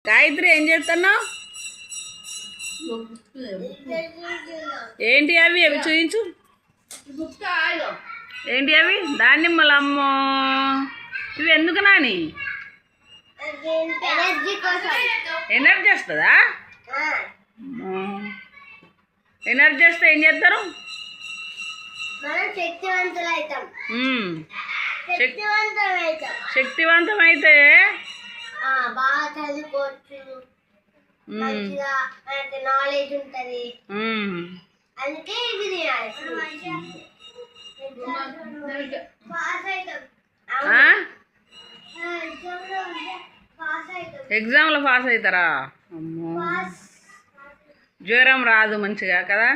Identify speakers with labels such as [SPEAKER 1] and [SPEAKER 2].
[SPEAKER 1] గాయత్రి ఏం చేస్తున్నావు? ఏంటి అవి అవి చూయించు. ఏంటి అవి? దానిమ్మలమ్మో, ఇవి ఎందుకు నాని? ఎనర్జీ వస్తుందా? ఎనర్జీ వస్తే ఏం చేస్తారు? శక్తివంతం అయితే
[SPEAKER 2] బాగా చదువుకోవచ్చు, మంచిగా నాలెడ్జ్ ఉంటది. అందుకే ఇవి
[SPEAKER 1] ఎగ్జామ్లో పాస్ అవుతారా? అమ్మో, జ్వరం రాదు మంచిగా కదా?